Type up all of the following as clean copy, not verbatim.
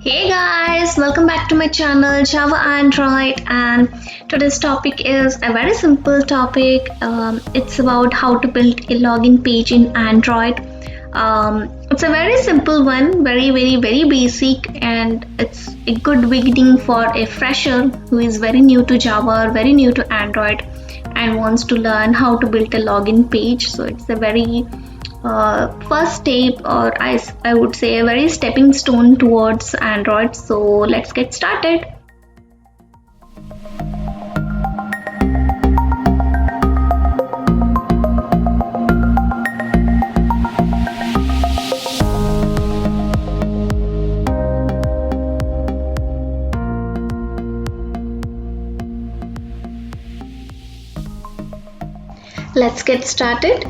Hey guys, welcome back to my channel Java Android, and today's topic is a very simple topic. It's about how to build a login page in Android. It's a very simple one, very basic, and it's a good beginning for a fresher who is very new to Java or very new to Android and wants to learn how to build a login page. So it's a very first step, or I would say a very stepping stone towards Android. So let's get started. Let's get started.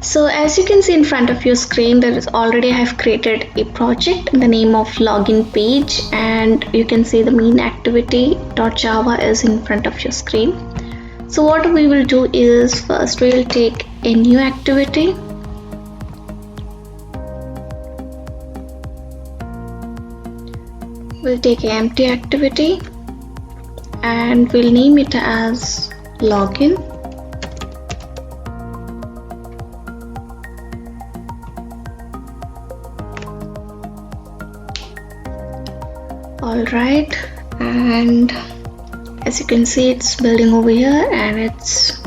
So as you can see in front of your screen, there is already I have created a project in the name of login page, and you can see the main activity.java is in front of your screen. So what we will do is first we will take a new activity. We'll take an empty activity and we'll name it as login. Alright, and as you can see, it's building over here and it's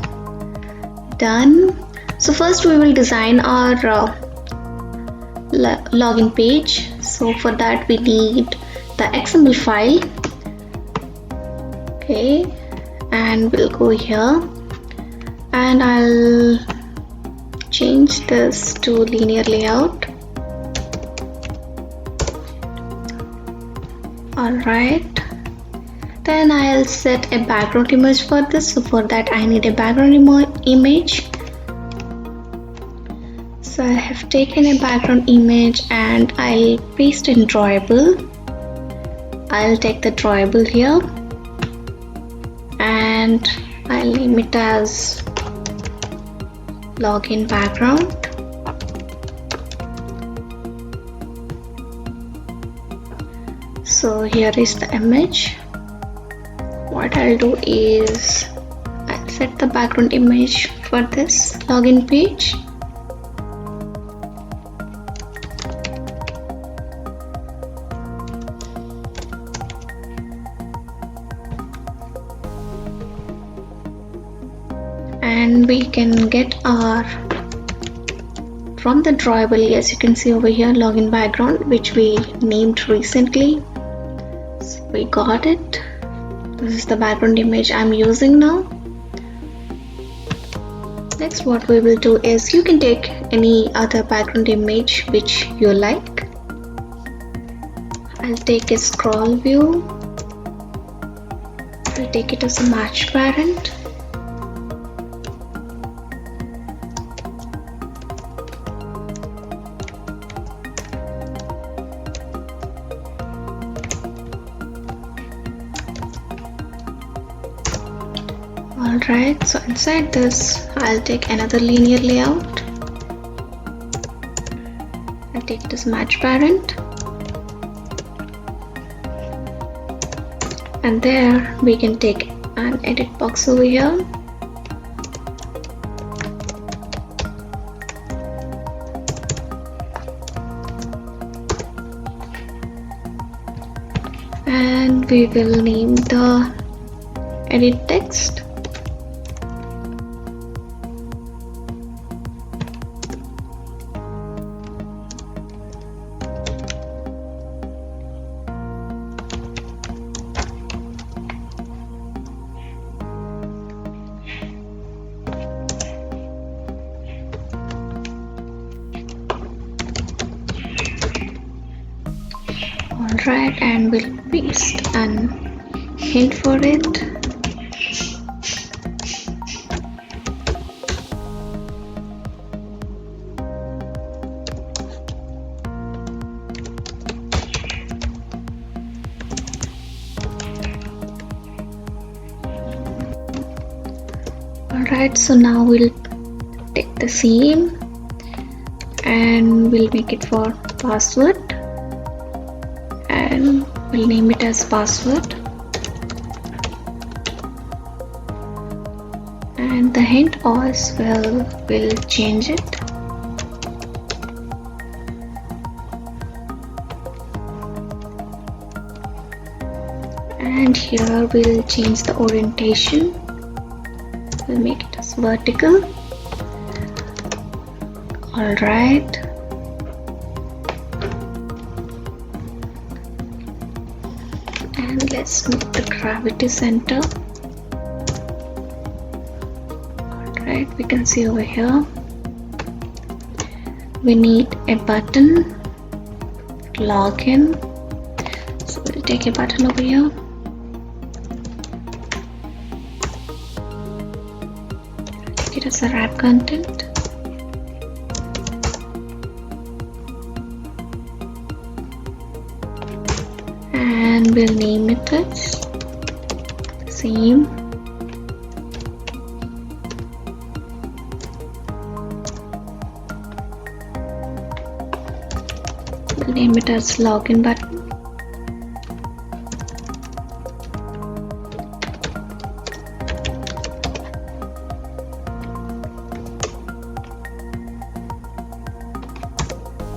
done. So first we will design our login page. So for that we need the XML file. Okay, and we'll go here and I'll change this to linear layout. Alright, then I'll set a background image for this. So for that I need a background image. So I have taken a background image and I'll paste in drawable. I'll take the drawable here and I'll name it as login background. So here is the image. What I'll do is I'll set the background image for this login page. And we can get our from the drawable, as you can see over here, login background, which we named recently. So we got it. This is the background image I'm using now. Next, what we will do is you can take any other background image which you like. I'll take a scroll view. I'll take it as a match parent. Alright, so inside this I'll take another linear layout. I'll take this match parent, and there we can take an edit box over here. And we will name the edit text. Alright, and we'll paste an hint for it. Alright, so now we'll take the same and we'll make it for password and we'll name it as password, and the hint as well, we'll change it. And here we'll change the orientation. We'll make it as vertical. Alright. And let's make the gravity center. Alright, we can see over here we need a button, login. So we'll take a button over here. Take it as a wrap content. And we'll name it as the same. We'll name it as login button.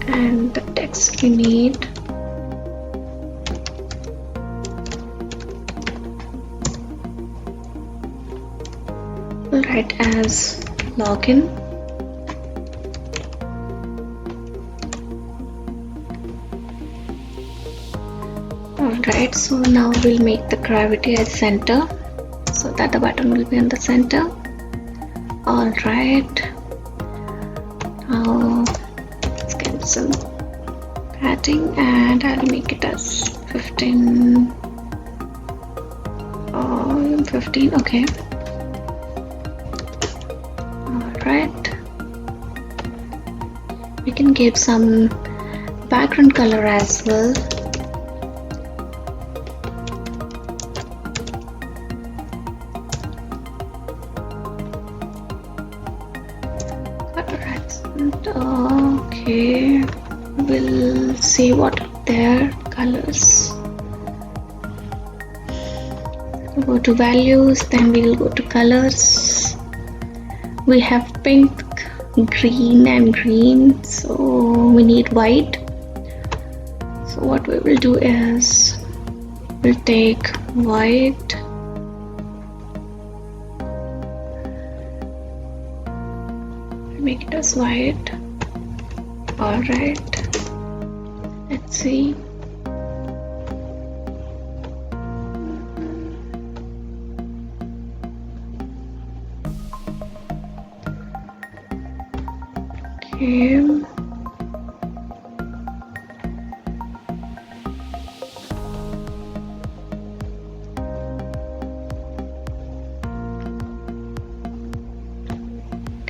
And the text we need, we'll write as login. Alright, so now we'll make the gravity as center so that the button will be in the center. Alright, now let's get some padding and I'll make it as 15. 15, okay. Alright, we can give some background color as well. Okay, we'll see what are their colors. Go to values, then we'll go to colors. We have pink, green and green, so we need white. So what we will do is we'll take white, make it as white. Alright, let's see. Okay.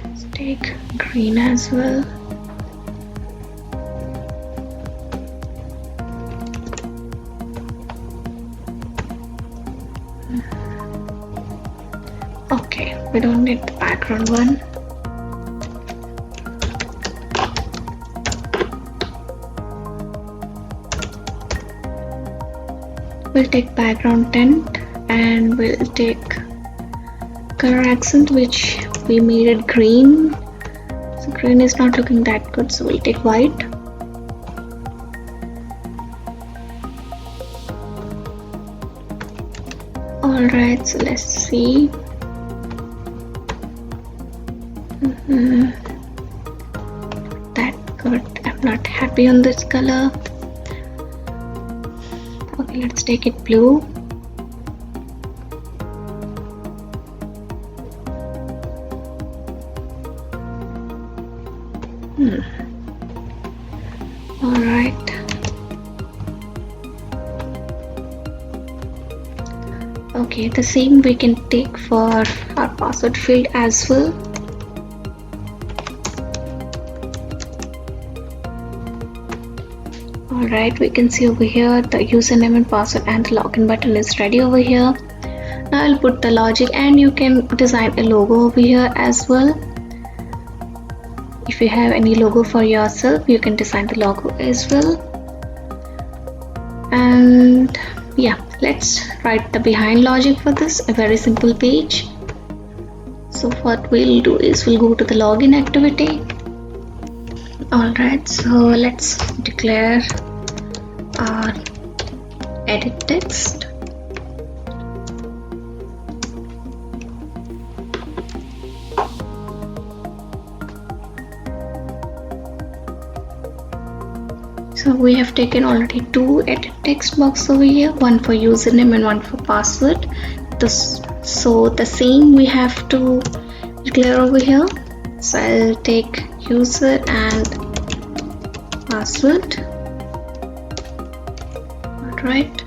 Let's take green as well. Okay, we don't need the background one. We'll take background tint and we'll take color accent, which we made it green. So green is not looking that good, so we'll take white. Alright, so let's see. That good. I'm not happy on this color. Okay, let's take it blue. Alright. Okay, the same we can take for our password field as well. Alright, we can see over here the username and password and the login button is ready over here. Now I'll put the logic and you can design a logo over here as well. If you have any logo for yourself, you can design the logo as well. And And yeah, let's write the behind logic for this, a very simple page. So what we'll do is we'll go to the login activity. Alright, so let's declare our edit text. So we have taken already two edit text box over here, one for username and one for password. So the same we have to declare over here. So I'll take user and password. Alright,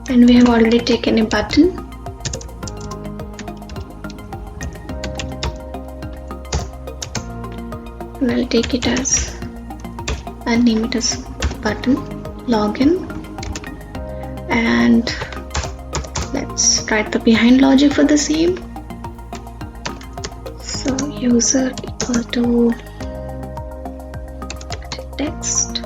and we have already taken a button. And I'll take it as, I'll name it as button login, and let's write the behind logic for the same. So user equal to text,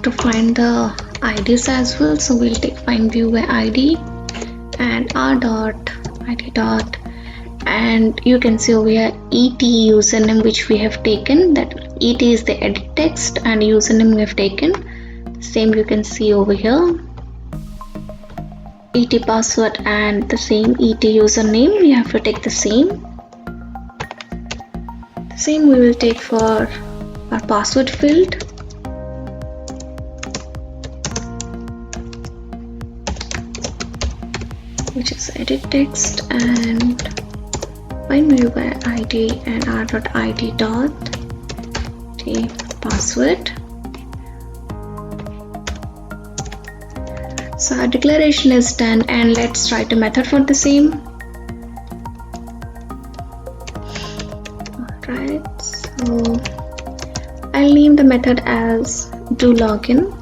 to find the IDs as well, so we'll take find view by ID and r dot id dot, and you can see over here et username which we have taken, that et is the edit text and username we have taken. Same you can see over here, et password and the same et username we have to take the same. The same we will take for our password field. Which is edit text and find view by ID and r.id dot the password. So our declaration is done, and let's write a method for the same. Alright, so I'll name the method as do login.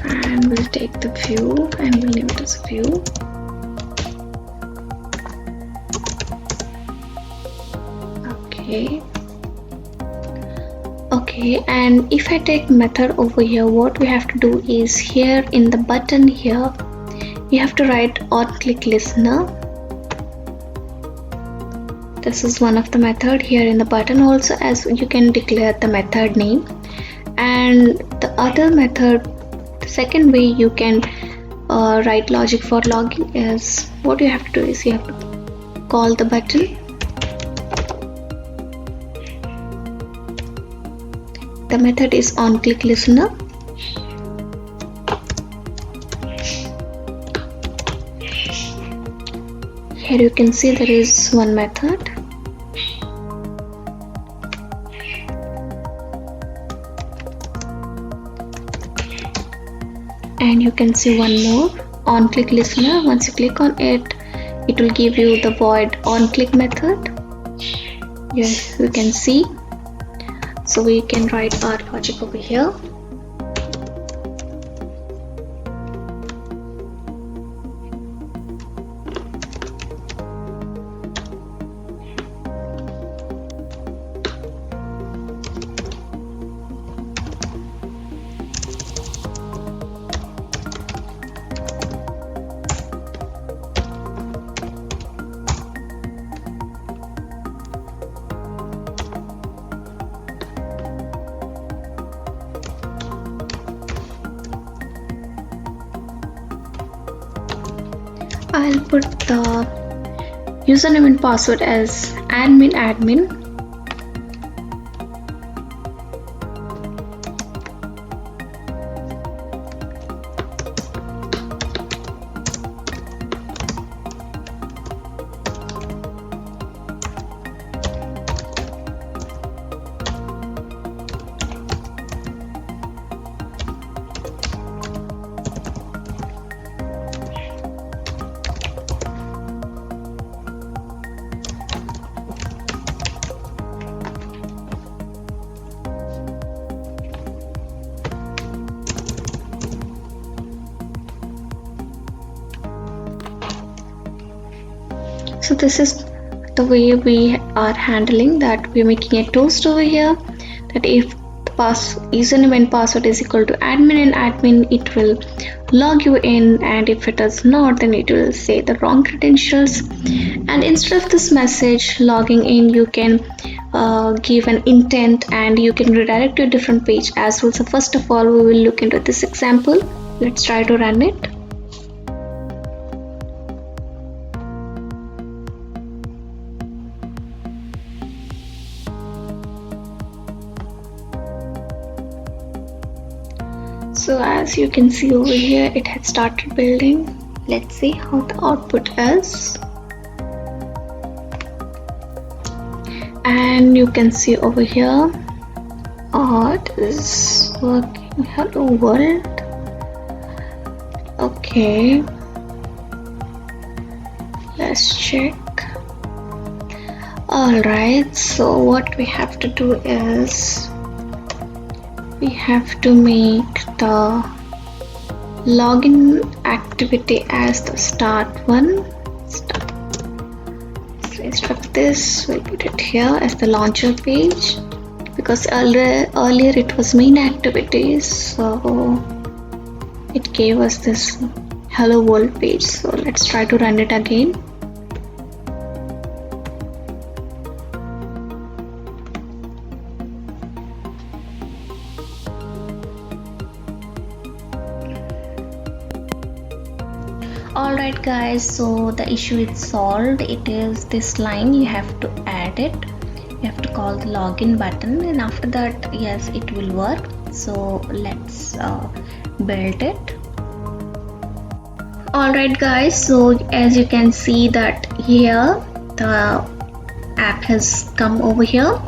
And we'll take the view and we'll name it as view. Okay, and if I take method over here, what we have to do is here in the button here, you have to write on ClickListener. This is one of the method here in the button also, as you can declare the method name. And the other method, second way you can write logic for login is, what you have to do is you have to call the button. The method is on ClickListener. Here you can see there is one method. And you can see one more on ClickListener. Once you click on it, it will give you the void on click method. Yes, you can see. So we can write our logic over here. I'll put the username and password as admin. So this is the way we are handling that. We're making a toast over here that if the username and password is equal to admin and admin, it will log you in, and if it is not, then it will say the wrong credentials. And instead of this message logging in, you can give an intent and you can redirect to a different page as well. So first of all, we will look into this example. Let's try to run it. So as you can see over here, it has started building. Let's see how the output is. And you can see over here, it is working. Hello world. Okay, let's check. Alright, so what we have to do is we have to make the login activity as the start one. So instead of this, we'll put it here as the launcher page, because earlier it was main activities, so it gave us this hello world page. So let's try to run it again. Alright guys, so the issue is solved. It is this line, you have to add it. You have to call the login button, and after that, yes, it will work. So let's build it. Alright guys, so as you can see that here the app has come over here.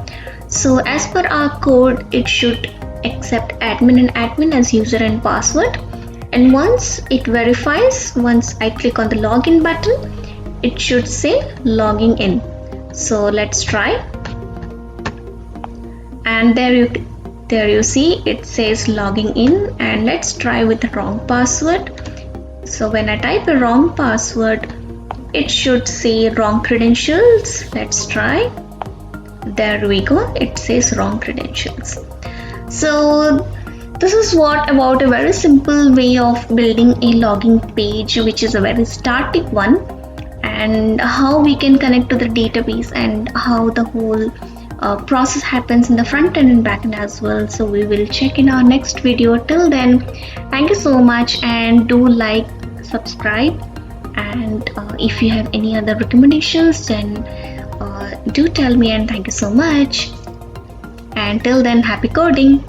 So as per our code, it should accept admin and admin as user and password. And once it verifies, once I click on the login button, it should say logging in. So let's try. And there you see it says logging in. And let's try with the wrong password. So when I type a wrong password, it should say wrong credentials. Let's try. There we go. It says wrong credentials. So this is what about a very simple way of building a logging page, which is a very static one, and how we can connect to the database and how the whole process happens in the front end and back end as well. So we will check in our next video. Till then, thank you so much, and do like, subscribe, and if you have any other recommendations, then do tell me, and thank you so much. And till then, happy coding.